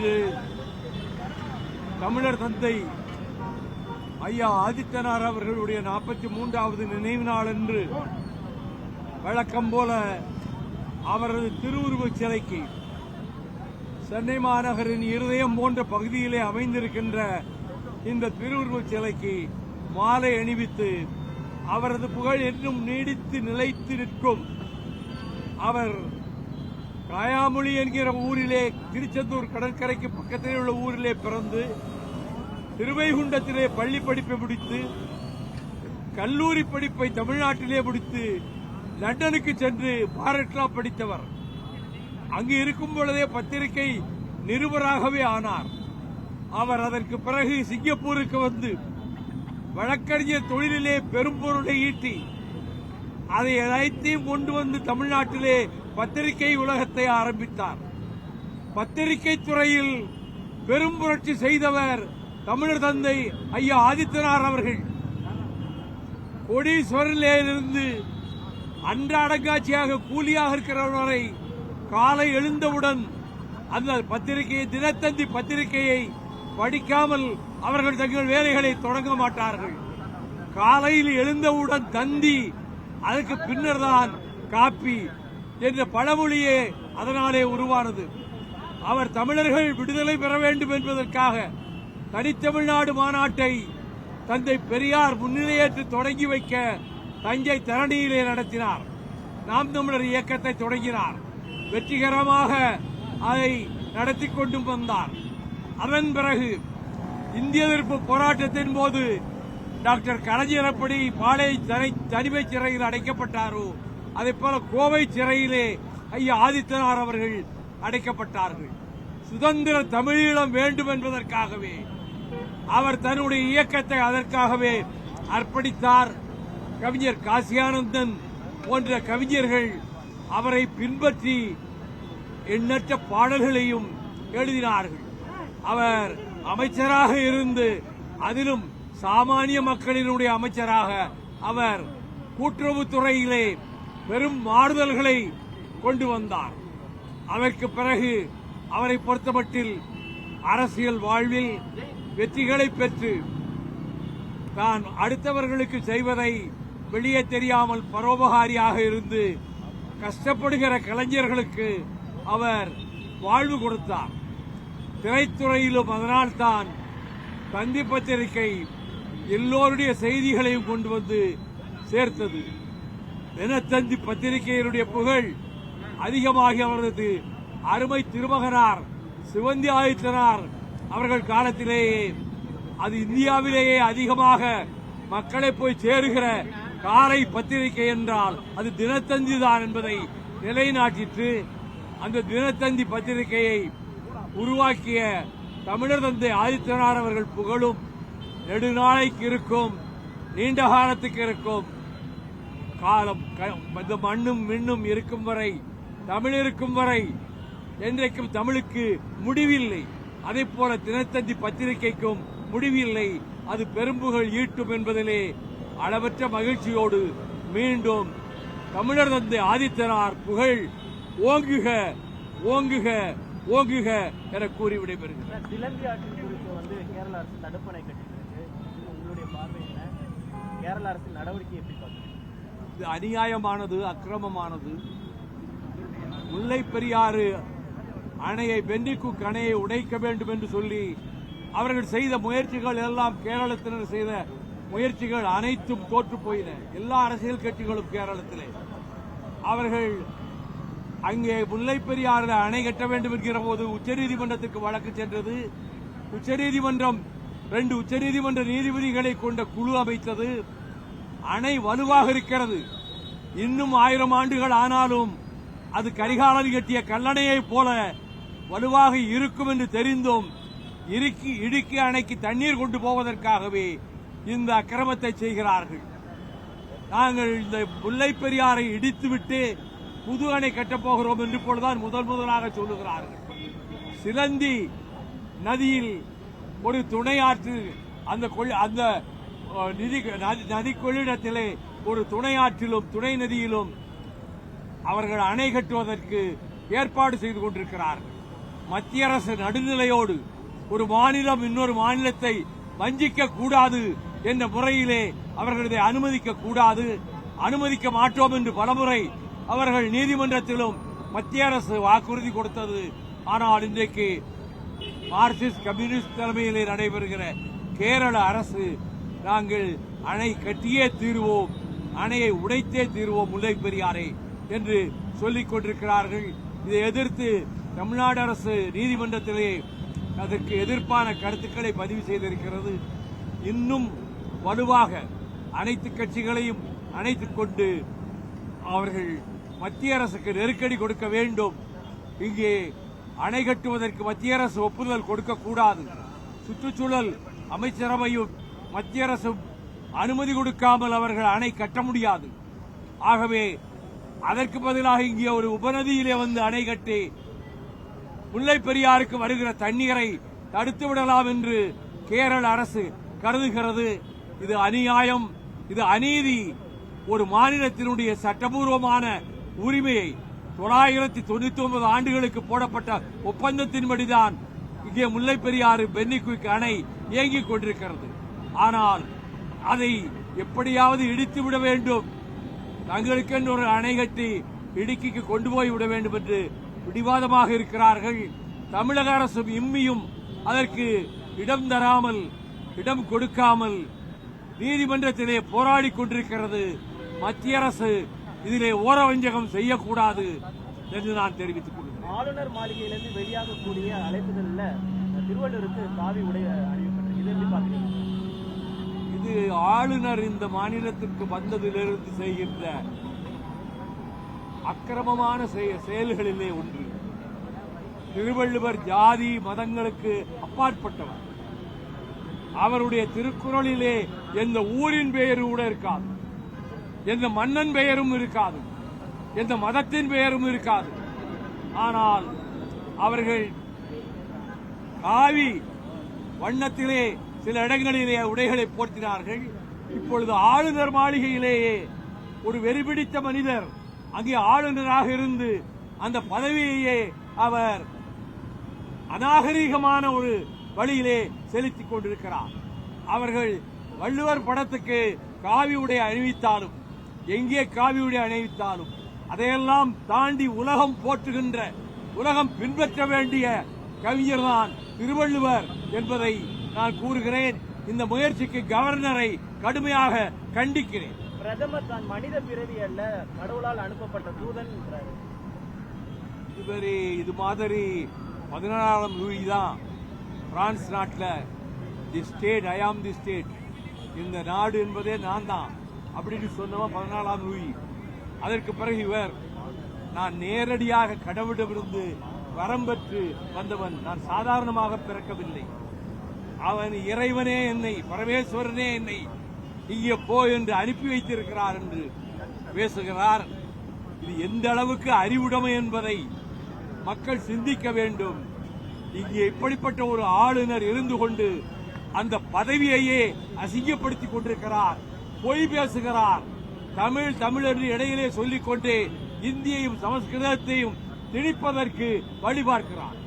இன்று தமிழர் தந்தை ஐயா ஆதித்தனார் அவர்களுடைய 43வது நினைவு நாள் என்று வழக்கம் போல அவரது திருவுருவச் சிலைக்கு சென்னை மாநகரின் இருதயம் போன்ற பகுதியிலே அமைந்திருக்கின்ற இந்த திருவுருவச் சிலைக்கு மாலை அணிவித்து அவரது புகழ் என்றும் நீடித்து நிலைத்து நிற்கும். அவர் காயாமொழி என்கிற ஊரிலே, திருச்செந்தூர் கடற்கரைக்கு பக்கத்திலே உள்ள ஊரிலே பிறந்து திருவைகுண்டத்திலே பள்ளி படிப்பை முடித்து கல்லூரி படிப்பை தமிழ்நாட்டிலே முடித்து லண்டனுக்கு சென்று பாரட்லா படித்தவர். அங்கு இருக்கும் பொழுதே பத்திரிகை நிருபராகவே ஆனார். அவர் அதற்கு பிறகு சிங்கப்பூருக்கு வந்து வழக்கறிஞர் தொழிலிலே பெரும் பொருளை ஈட்டி அதை அனைத்தையும் கொண்டு வந்து தமிழ்நாட்டிலே பத்திரிகை உலகத்தை ஆரம்பித்தார். பத்திரிகை துறையில் பெரும் புரட்சி செய்தவர் தமிழர் தந்தை ஐயா ஆதித்தனார் அவர்கள். கோடீஸ்வரனிலிருந்து அன்றாடங்காட்சியாக கூலியாக இருக்கிறவரை காலை எழுந்தவுடன் அந்த பத்திரிகையை, தினத்தந்தி பத்திரிகையை படிக்காமல் அவர்கள் தங்கள் வேலைகளை தொடங்க மாட்டார்கள். காலையில் எழுந்தவுடன் தந்தி, அதற்கு பின்னர் தான் காப்பி என்ற பழமொழியே அதனாலே உருவானது. அவர் தமிழர்கள் விடுதலை பெற வேண்டும் என்பதற்காக தனித்தமிழ்நாடு மாநாட்டை தந்தை பெரியார் முன்னிலையேற்று தொடங்கி வைக்க தஞ்சை தரணியிலே நடத்தினார். நாம் தமிழர் இயக்கத்தை தொடங்கினார். வெற்றிகரமாக அதை நடத்தி கொண்டும் வந்தார். அதன் பிறகு இந்திய எதிர்ப்பு போராட்டத்தின் போது டாக்டர் கலைஞர் எப்படி பாளை தனிமை சிறையில் அடைக்கப்பட்டாரோ அதே போல கோவை சிறையிலே ஐயா ஆதித்தனார் அவர்கள் அடைக்கப்பட்டார்கள். சுதந்திர தமிழீழம் வேண்டும் என்பதற்காகவே அவர் தன்னுடைய இயக்கத்தை அதற்காகவே அர்ப்பணித்தார். கவிஞர் காசியானந்தன் போன்ற கவிஞர்கள் அவரை பின்பற்றி எண்ணற்ற பாடல்களையும் எழுதினார்கள். அவர் அமைச்சராக இருந்து, அதிலும் சாமானிய மக்களினுடைய அமைச்சராக அவர் கூட்டுறவுத்துறையிலே பெரும் மாறுதல்களை கொண்டு வந்தார். அதற்கு பிறகு அவரை பொறுத்தமட்டில் அரசியல் வாழ்வில் வெற்றிகளை பெற்று தான் அடுத்தவர்களுக்கு செய்வதை வெளியே தெரியாமல் பரோபகாரியாக இருந்து கஷ்டப்படுகிற கலைஞர்களுக்கு அவர் வாழ்வு கொடுத்தார். திரைத்துறையிலும் அதனால்தான் தந்தி பத்திரிகை எல்லோருடைய செய்திகளையும் கொண்டு வந்து சேர்த்தது. தினத்தந்தி பத்திரிகையினுடைய புகழ் அதிகமாகி அவரது அருமை திருமகனார் சிவந்தி ஆதித்தனார் அவர்கள் காலத்திலேயே அது இந்தியாவிலேயே அதிகமாக மக்களை போய் சேருகிற காலை பத்திரிகை என்றால் அது தினத்தந்தி தான் என்பதை நிலைநாட்டிற்று. அந்த தினத்தந்தி பத்திரிகையை உருவாக்கிய தமிழர் தந்தை ஆதித்தனார் அவர்கள் புகழும் நெடுநாளைக்கு இருக்கும், நீண்ட காலத்துக்கு இருக்கும். காலம் இந்த மண்ணும் மின்னும் இருக்கும் வரை, தமிழ் இருக்கும் வரை என்றைக்கும் தமிழுக்கு முடிவில்லை. அதே போல தினத்தந்தி பத்திரிகைக்கும் முடிவில்லை. அது பெரும்புகள் ஈட்டும் என்பதிலே அளவற்ற மகிழ்ச்சியோடு மீண்டும் தமிழர் தந்தை ஆதித்தனார் புகழ் ஓங்குக ஓங்குக ஓங்குக என கூறி விடைபெறுகிறார். சிலந்தி ஆற்றின் குறித்து கேரள அரசு தடுப்பணை கட்டியிருக்கு. உங்களுடைய பார்வை என்ன? கேரள அரசின் நடவடிக்கை எப்படி பார்க்குறீங்க? இது அநியாயமானது, அக்கிரமமானது. முல்லை பெரியாறு அணையை, பென்னிக்குக் அணையை உடைக்க வேண்டும் என்று சொல்லி அவர்கள் செய்த முயற்சிகள் எல்லாம், கேரளத்தினர் செய்த முயற்சிகள் அனைத்தும் தோற்று போயின. எல்லா அரசியல் கட்சிகளும் கேரளத்திலே அவர்கள் அங்கே முல்லை பெரியாறு அணை கட்ட வேண்டும் என்கிற போது உச்சநீதிமன்றத்திற்கு வழக்கு சென்றது. உச்சநீதிமன்றம் 2 உச்சநீதிமன்ற நீதிபதிகளை கொண்ட குழு அமைத்தது. அணை வலுவாக இருக்கிறது. இன்னும் 1000 ஆண்டுகள் ஆனாலும் அது கரிகாலன் கட்டிய கல்லணையைப் போல வலுவாக இருக்கும் என்று தெரிந்தும் இடுக்கி அணைக்கு தண்ணீர் கொண்டு போவதற்காகவே இந்த அக்கிரமத்தை செய்கிறார்கள். நாங்கள் இந்த முல்லை பெரியாரை இடித்துவிட்டு புது அணை கட்டப்போகிறோம் என்று போலதான் முதலாக சொல்லுகிறார்கள். சிலந்தி நதியில் ஒரு துணை ஆற்று, அந்த நதி கொள்ளிடத்திலே ஒரு துணை ஆற்றிலும் துணை நதியிலும் அவர்கள் அணை கட்டுவதற்கு ஏற்பாடு செய்து கொண்டிருக்கிறார்கள். மத்திய அரசு நடுநிலையோடு ஒரு மாநிலம் இன்னொரு மாநிலத்தை வஞ்சிக்க கூடாது என்ற முறையிலே அவர்கள் இதை அனுமதிக்க கூடாது, அனுமதிக்க மாட்டோம் என்று பலமுறை அவர்கள் நீதிமன்றத்திலும் மத்திய அரசு வாக்குறுதி கொடுத்தது. ஆனால் இன்றைக்கு மார்க்சிஸ்ட் கம்யூனிஸ்ட் தலைமையிலே நடைபெறுகிற கேரள அரசு நாங்கள் அணை கட்டியே தீர்வோம், அணையை உடைத்தே தீர்வோம் முல்லை பெரியாரை என்று சொல்லிக் கொண்டிருக்கிறார்கள். இதை எதிர்த்து தமிழ்நாடு அரசு நீதிமன்றத்திலே அதற்கு எதிர்ப்பான கருத்துக்களை பதிவு செய்திருக்கிறது. இன்னும் வலுவாக அனைத்து கட்சிகளையும் அணைத்துக் கொண்டு அவர்கள் மத்திய அரசுக்கு நெருக்கடி கொடுக்க வேண்டும். இங்கே அணை கட்டுவதற்கு மத்திய அரசு ஒப்புதல் கொடுக்கக்கூடாது. சுற்றுச்சூழல் அமைச்சரவையும் மத்திய அரசும் அனுமதி கொடுக்காமல் அவர்கள் அணை கட்ட முடியாது. ஆகவே அதற்கு பதிலாக இங்கே ஒரு உபநதியிலே வந்து அணை கட்டி முல்லை பெரியாருக்கு வருகிற தண்ணீரை தடுத்து விடலாம் என்று கேரள அரசு கருதுகிறது. இது அநியாயம், இது அநீதி. ஒரு மாநிலத்தினுடைய சட்டபூர்வமான உரிமையை 999 ஆண்டுகளுக்கு போடப்பட்ட ஒப்பந்தத்தின்படிதான் இங்கே முல்லை பெரியாறு பென்னிக்குயிக் அணை இயங்கிக் கொண்டிருக்கிறது. ஆனால் அதை எப்படியாவது இடித்து விட வேண்டும், தங்களுக்கென்று ஒரு அணை கட்டி இடுக்கிக்கு கொண்டு போய் விட வேண்டும் என்று பிடிவாதமாக இருக்கிறார்கள். தமிழக அரசும் இம்மியும் அதற்கு இடம் தராமல், இடம் கொடுக்காமல் நீதிமன்றத்திலே போராடிக் கொண்டிருக்கிறது. மத்திய அரசு இதிலே ஓரவஞ்சகம் செய்யக்கூடாது என்று நான் தெரிவித்துக் கொள்கிறேன். ஆளுநர் மாளிகையிலிருந்து வெளியாகக்கூடிய அழைப்புகள்ல திருவள்ளூருக்கு காவி உடை அணிவிக்கப்பட்டிருக்கு. இது ஆளுநர் இந்த மாநிலத்திற்கு வந்ததிலிருந்து செய்கின்ற அக்கிரமமான செயல்களிலே ஒன்று. திருவள்ளுவர் ஜாதி மதங்களுக்கு அப்பாற்பட்டவர். அவருடைய திருக்குறளிலே எந்த ஊரின் பெயரும் கூட இருக்காது, எந்த மன்னன் பெயரும் இருக்காது, எந்த மதத்தின் பெயரும் இருக்காது. ஆனால் அவர்கள் காவி வண்ணத்திலே சில இடங்களிலே உடைகளை போர்த்தினார்கள். இப்பொழுது ஆளுநர் மாளிகையிலேயே ஒரு வெறிபிடித்த மனிதர் அங்கே ஆளுநராக இருந்து அந்த பதவியையே அவர் அநாகரீகமான ஒரு வழியிலே செலுத்திக் கொண்டிருக்கிறார். அவர்கள் வள்ளுவர் படத்துக்கு காவி உடை அணிவித்தாலும், எங்கே காவி உடை அணிவித்தாலும் அதையெல்லாம் தாண்டி உலகம் போற்றுகின்ற, உலகம் பின்பற்ற வேண்டிய கவிஞர்தான் திருவள்ளுவர் என்பதை நான் கூறுகிறேன். இந்த முயற்சிக்கு கவர்னரை கடுமையாக கண்டிக்கிறேன். பிரதமர் தான் மனித பிறவி அல்ல, கடவுளால் அனுப்பப்பட்ட தூதன். இது மாதிரி 14ஆம் லூயி தான் பிரான்ஸ் நாட்டில் தி ஸ்டேட், ஐ ஆம் தி ஸ்டேட், இந்த நாடு என்பதே நான் தான் அப்படின்னு சொன்னவன் 14ஆம் லூயி. அதற்கு பிறகு இவர், நான் நேரடியாக கடவுளிடமிருந்து வரம் பெற்று வந்தவன், நான் சாதாரணமாக பிறக்கவில்லை, அவன் இறைவனே என்னை, பரமேஸ்வரனே என்னை இங்கே போ என்று அனுப்பி வைத்திருக்கிறார் என்று பேசுகிறார். இது எந்த அளவுக்கு அறிவுடைமை என்பதை மக்கள் சிந்திக்க வேண்டும். இங்கே இப்படிப்பட்ட ஒரு ஆளுநர் இருந்து கொண்டு அந்த பதவியையே அசிங்கப்படுத்திக் கொண்டிருக்கிறார், பொய் பேசுகிறார். தமிழ் என்று இடையிலே சொல்லிக் கொண்டே இந்தியையும் சமஸ்கிருதத்தையும் திணிப்பதற்கு வழிபார்க்கிறார்.